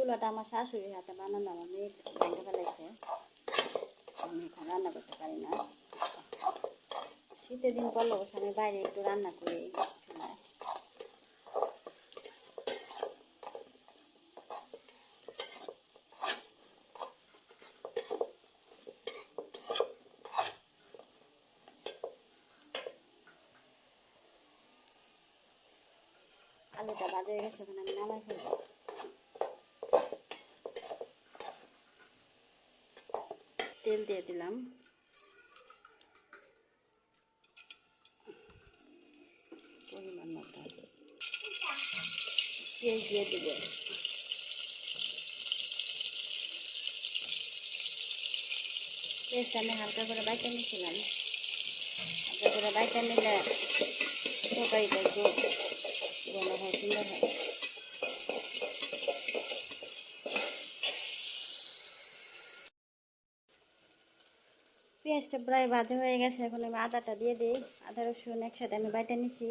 চুলাটা আমার শাশুড়ির হাতে বানানো, আমার মেয়ে ভেঙে ফেলাইছে, আমি এখন রান্না করতে পারি না। শীতের দিন পড়লে অবশ্য আমি বাইরে একটু রান্না করি চুলায়। আলুটা ভাজা হয়ে গেছে, ওখানে আমি নামাই ফেলবো। তেল দিয়ে দিলাম, পরিমাণ মতো পেঁয়াজ দিয়ে দিব। পেঁয়াজটা আমি হালকা করে বাইটে নিয়েছিলাম। হালকা করে বাইটে নিলে তরকারিটা একটু ঘন হয়, সুন্দর হয়। পেঁয়াজটা প্রায় ভাজা হয়ে গেছে, এখন আমি আদাটা দিয়ে দিই। আদা রসুন একসাথে আমি বাইটে নিছি।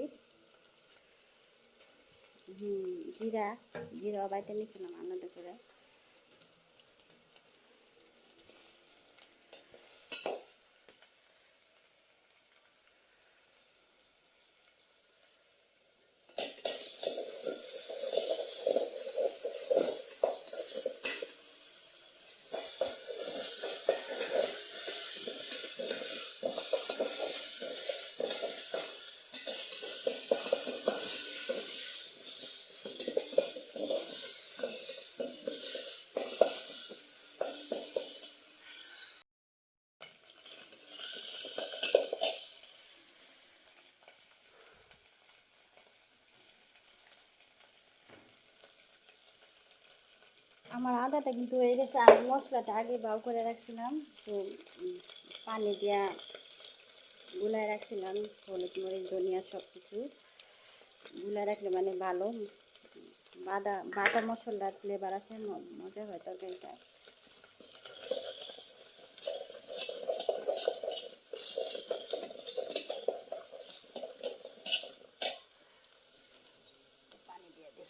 জিরা বাইটে নিয়েছিলাম আলাদা করে। আমার আদাটা কিন্তু হয়ে গেছে। আমি মশলাটা আগে বাউ করে রাখছিলাম, তো পানি দিয়া গুলায় রাখছিলাম। হলুদ মরিচ ধনিয়া সব কিছু গুলায় রাখলে মানে ভালো বাটা মশলার ফ্লেভার আসে, মজা হয় তরকারিটা। পানি দিয়ে দিই।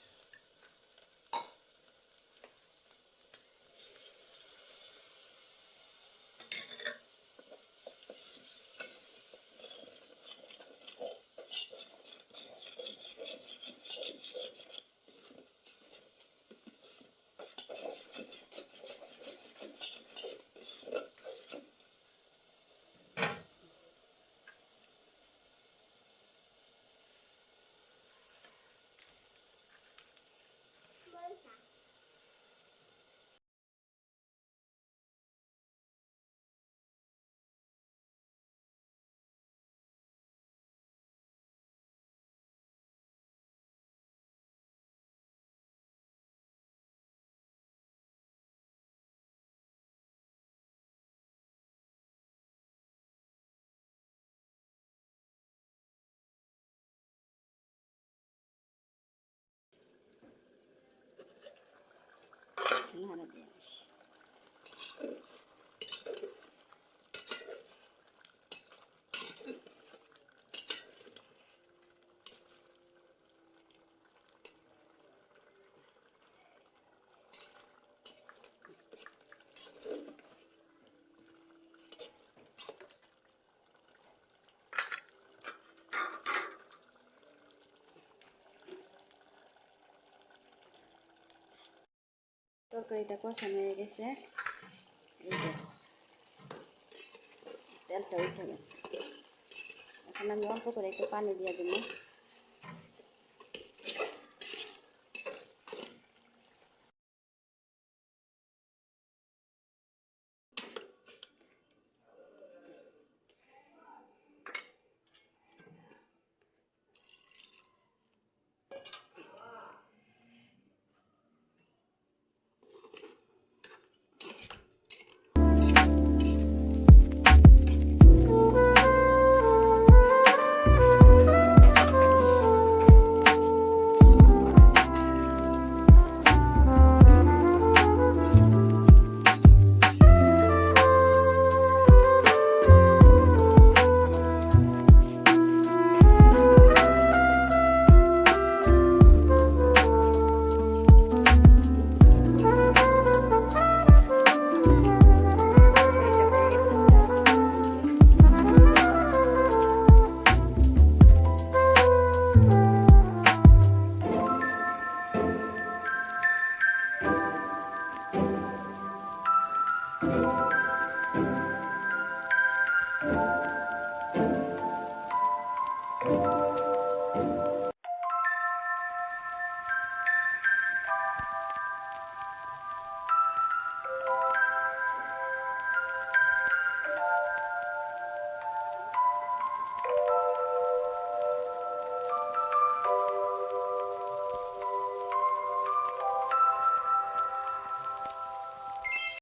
নাড়া দিয়ে তরকারিটা কষানো হয়ে গেছে, তেলটা উঠে গেছে। এখন আমি অল্প করে একটু পানি দিয়ে দেবো।